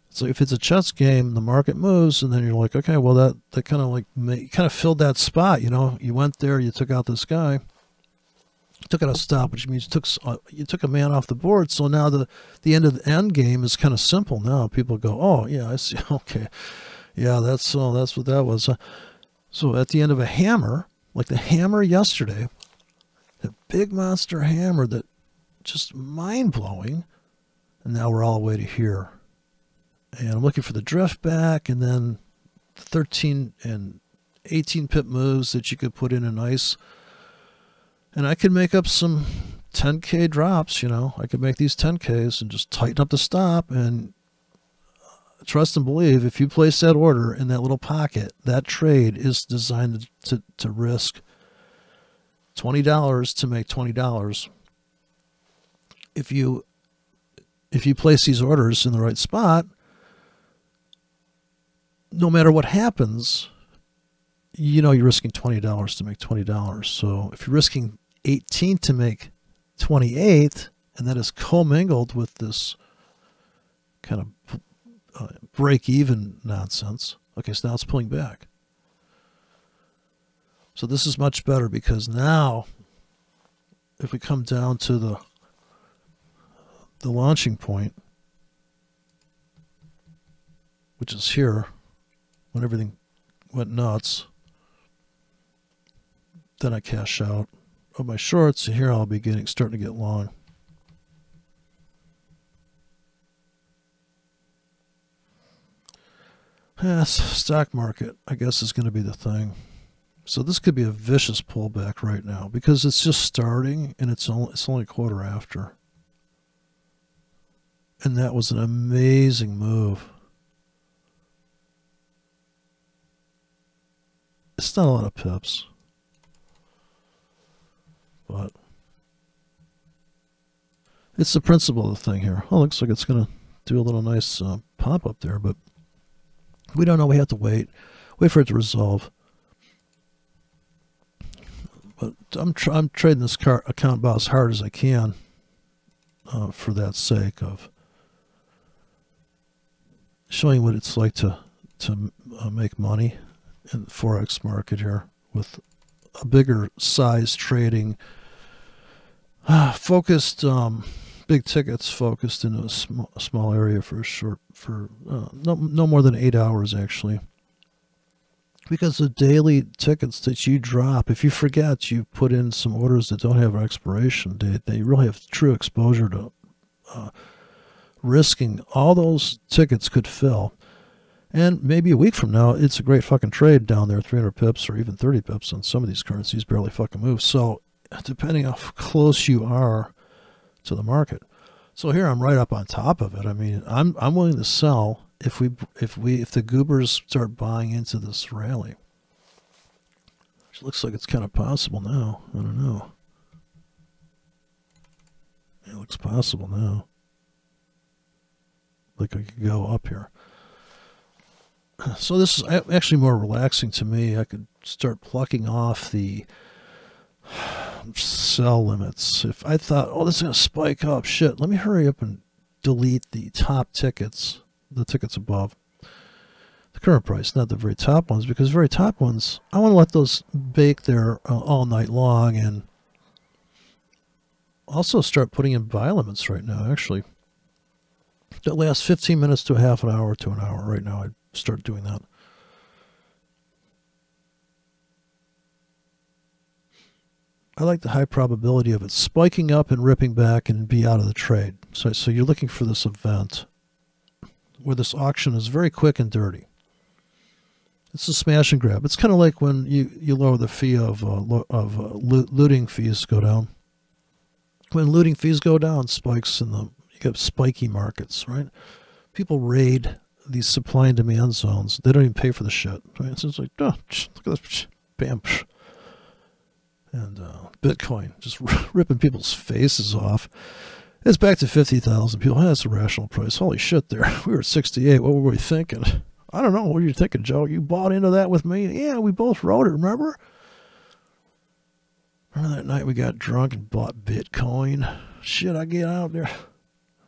S1: so if it's a chess game, the market moves, and then you're like, okay, well that kind of like kind of filled that spot. You know, you went there, you took out this guy, took out a stop, which means you took a man off the board. So now the end of the end game is kind of simple. Now people go, oh yeah, I see. Okay, yeah, that's what that was. So at the end of a hammer, like the hammer yesterday, the big monster hammer that just mind-blowing, and now we're all the way to here. And I'm looking for the drift back, and then 13 and 18 pip moves that you could put in a nice, and I could make up some 10K drops, you know. I could make these 10Ks and just tighten up the stop, and trust and believe, if you place that order in that little pocket, that trade is designed to risk $20 to make $20. If you place these orders in the right spot, no matter what happens, you know you're risking $20 to make $20. So if you're risking 18 to make 28, and that is commingled with this kind of break-even nonsense. Okay, so now it's pulling back. So this is much better, because now if we come down to the launching point, which is here, when everything went nuts, then I cash out of my shorts, and here I'll be starting to get long. Yes, stock market, I guess, is going to be the thing. So this could be a vicious pullback right now, because it's just starting, and it's only a quarter after. And that was an amazing move. It's not a lot of pips, but it's the principle of the thing here. Oh, looks like it's going to do a little nice pop up there, but we don't know. We have to wait for it to resolve. But I'm trading this account about as hard as I can for that sake of showing what it's like to make money in the forex market here with a bigger size trading, focused big tickets focused in a small area for no more than 8 hours actually. Because the daily tickets that you drop, if you forget, you put in some orders that don't have an expiration date, they really have true exposure to risking all those tickets could fill. And maybe a week from now, it's a great fucking trade down there, 300 pips or even 30 pips on some of these currencies barely fucking move. So depending how close you are to the market. So here I'm right up on top of it. I mean, I'm willing to sell if the goobers start buying into this rally. Looks like it's kind of possible now. I don't know. It looks possible now. Like I could go up here. So this is actually more relaxing to me. I could start plucking off the sell limits. If I thought, oh, this is going to spike up, shit, let me hurry up and delete the top tickets, the tickets above the current price, not the very top ones, because very top ones, I want to let those bake there all night long, and also start putting in buy limits right now, actually. That lasts 15 minutes to a half an hour to an hour right now. I'd start doing that. I like the high probability of it spiking up and ripping back and be out of the trade. So you're looking for this event where this auction is very quick and dirty. It's a smash and grab. It's kind of like when you lower the fee of looting fees go down. When looting fees go down, spikes in you get spiky markets, right? People raid these supply and demand zones. They don't even pay for the shit, right? So it's like, oh, look at this, bam. And Bitcoin just ripping people's faces off. It's back to 50,000 people. That's a rational price. Holy shit, there. We were at 68. What were we thinking? I don't know. What were you thinking, Joe? You bought into that with me? Yeah, we both wrote it, remember? Remember that night we got drunk and bought Bitcoin? Shit, I get out there.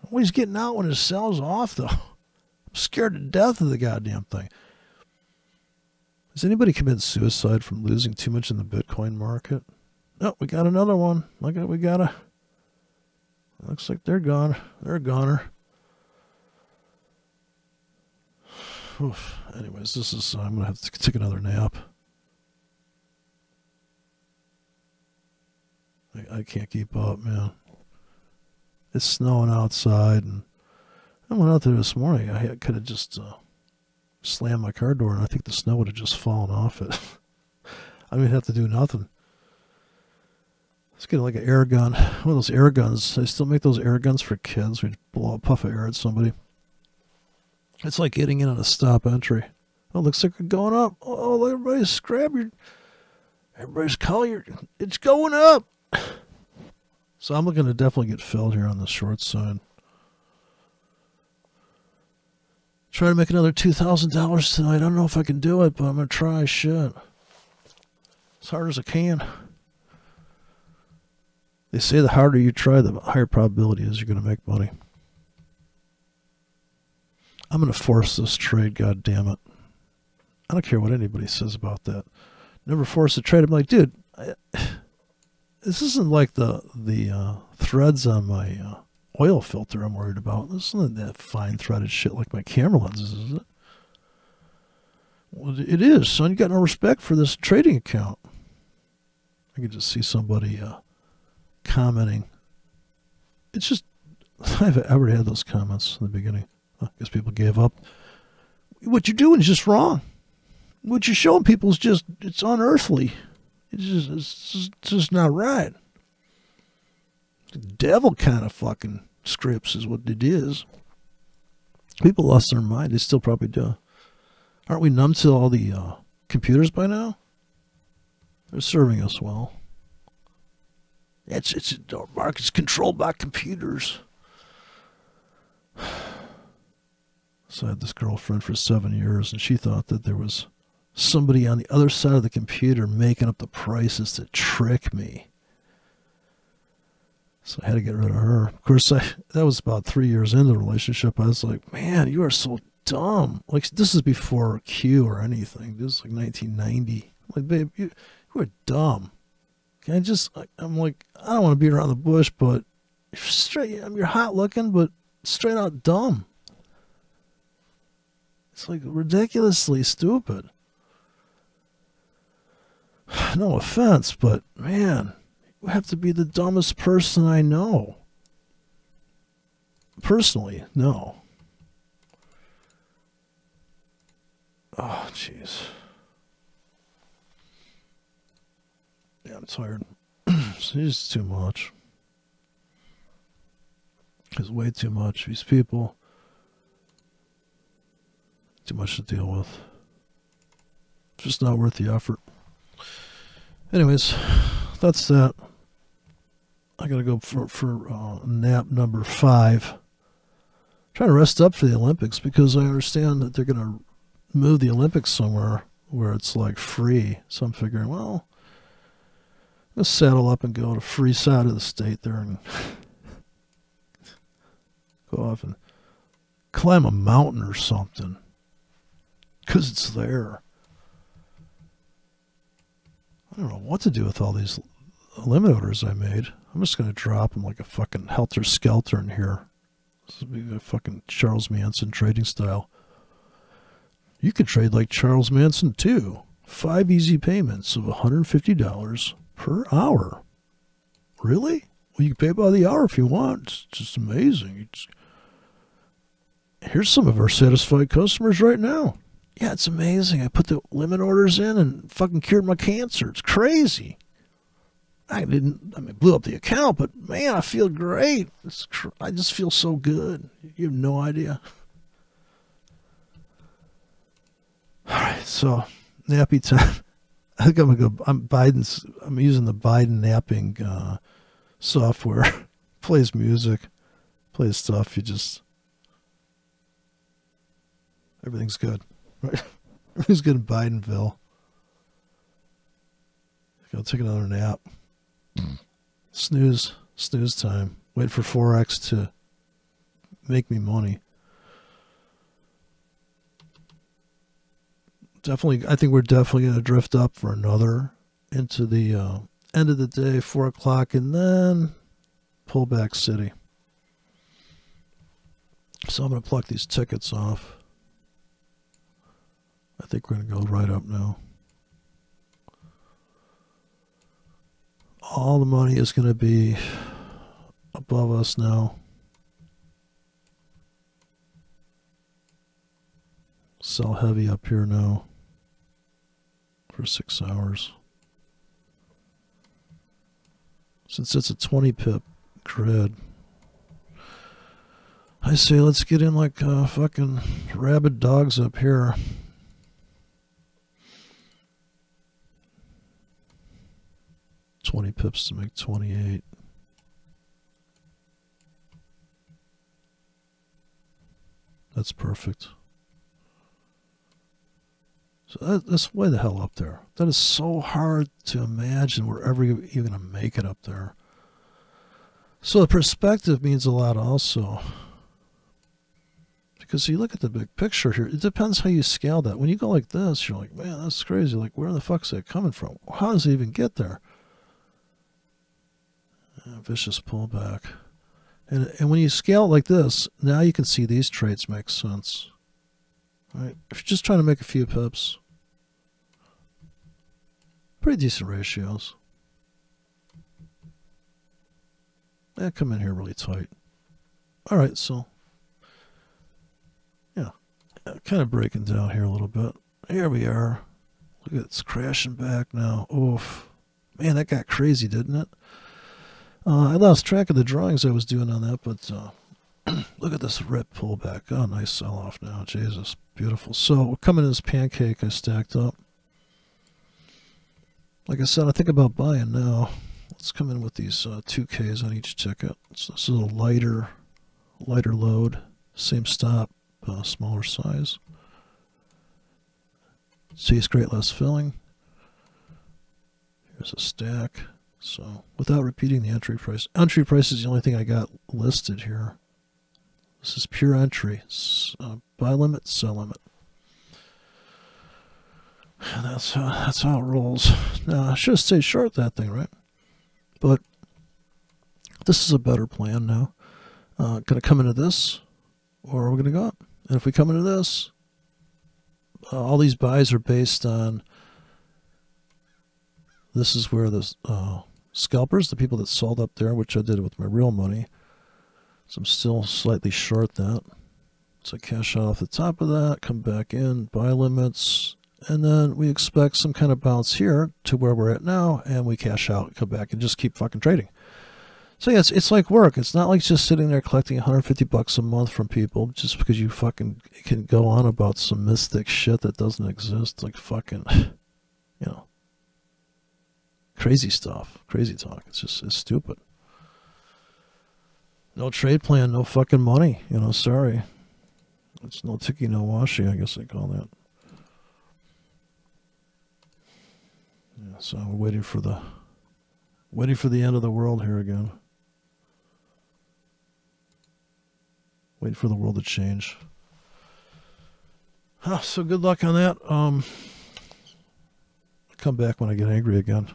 S1: Always getting out when it sells off, though. I'm scared to death of the goddamn thing. Has anybody committed suicide from losing too much in the Bitcoin market? No, we got another one. Look at, we got a. Looks like they're gone. They're a goner. Oof. Anyways, this is. I'm gonna have to take another nap. I can't keep up, man. It's snowing outside, and I went out there this morning. I could have just slammed my car door, and I think the snow would have just fallen off it. I didn't have to do nothing. Let's get like an air gun. One of those air guns. They still make those air guns for kids. We blow a puff of air at somebody. It's like getting in on a stop entry. Oh, looks like we're going up. Oh, everybody's everybody's collar. It's going up. So I'm looking to definitely get filled here on the short side. Try to make another $2,000 tonight. I don't know if I can do it, but I'm going to try. Shit. As hard as I can. They say the harder you try, the higher probability is you're going to make money. I'm going to force this trade, God damn it. I don't care what anybody says about that. Never force a trade. I'm like, dude, this isn't like the threads on my oil filter I'm worried about. This isn't that fine threaded shit like my camera lenses, is it? Well, it is, son. You got no respect for this trading account. I can just see somebody commenting. It's just, I've already had those comments in the beginning. I guess people gave up. What you're doing is just wrong. What you're showing people is just, it's unearthly. It's just not right. The devil kind of fucking scripts is what it is. People lost their mind. They still probably do. Aren't we numb to all the computers by now? They're serving us well. It's our market's controlled by computers. So I had this girlfriend for 7 years, and she thought that there was somebody on the other side of the computer making up the prices to trick me. So I had to get rid of her. Of course, that was about 3 years into the relationship. I was like, man, you are so dumb. Like, this is before Q or anything. This is like 1990. I'm like, babe, you are dumb. I'm like, I don't want to beat around the bush, but you're hot looking, but straight out dumb. It's like ridiculously stupid. No offense, but man, you have to be the dumbest person I know. Personally, no. Oh, jeez. Yeah, I'm tired. It's just too much. It's way too much. These people, too much to deal with. Just not worth the effort. Anyways, that's that. I gotta go for nap number 5. Trying to rest up for the Olympics because I understand that they're gonna move the Olympics somewhere where it's like free. So I'm figuring, well, let's saddle up and go to free side of the state there and go off and climb a mountain or something because it's there. I don't know what to do with all these limit orders I made. I'm just going to drop them like a fucking helter-skelter in here. This will be a fucking Charles Manson trading style. You could trade like Charles Manson too. 5 easy payments of $150 per hour. Really? Well, you can pay by the hour if you want. It's just amazing. Here's some of our satisfied customers right now. Yeah, it's amazing. I put the limit orders in and fucking cured my cancer. It's crazy. I blew up the account, but man, I feel great. I just feel so good. You have no idea. All right, so nappy time. I think I'm gonna go. I'm using the Biden napping software. Plays music, plays stuff. Everything's good. Right? Everything's good in Bidenville. Go take another nap. Snooze time. Wait for forex to make me money. Definitely, I think we're definitely going to drift up for another into the end of the day, 4 o'clock, and then pullback city. So I'm going to pluck these tickets off. I think we're going to go right up now. All the money is going to be above us now. Sell heavy up here now for 6 hours. Since it's a 20 pip grid, I say let's get in like fucking rabid dogs up here. $20 pips to make 28. That's perfect. So that's way the hell up there. That is so hard to imagine wherever you're going to make it up there. So the perspective means a lot also. Because you look at the big picture here, it depends how you scale that. When you go like this, you're like, man, that's crazy. Like, where the fuck's that coming from? How does it even get there? Vicious pullback. And when you scale it like this, now you can see these trades make sense. Right? If you're just trying to make a few pips, pretty decent ratios. Come in here really tight. All right, so yeah, kind of breaking down here a little bit. Here we are. Look at it's crashing back now. Oof. Man, that got crazy, didn't it? I lost track of the drawings I was doing on that, but look at this rip pullback. Oh, nice sell-off now. Jesus, beautiful. So we're coming to this pancake I stacked up. Like I said, I think about buying now. Let's come in with these 2Ks on each ticket. So this is a lighter load, same stop, smaller size. Tastes great, less filling. Here's a stack. So without repeating the entry price. Entry price is the only thing I got listed here. This is pure entry. Buy limit, sell limit. And that's how it rolls. Now, I should have stayed short that thing, right? But this is a better plan now. Going to come into this, or we're going to go up. And if we come into this, all these buys are based on, this is where the scalpers, the people that sold up there, which I did with my real money. So I'm still slightly short that. So cash out off the top of that, come back in, buy limits, and then we expect some kind of bounce here to where we're at now, and we cash out, come back, and just keep fucking trading. So yeah, it's like work. It's not like just sitting there collecting $150 a month from people just because you fucking can go on about some mystic shit that doesn't exist. Like fucking, you know. crazy stuff, crazy talk. It's stupid. No trade plan, no fucking money. You know, sorry. It's no ticky, no washi, I guess they call that. Yeah, so we're waiting for the end of the world here again. Waiting for the world to change. So good luck on that. I'll come back when I get angry again.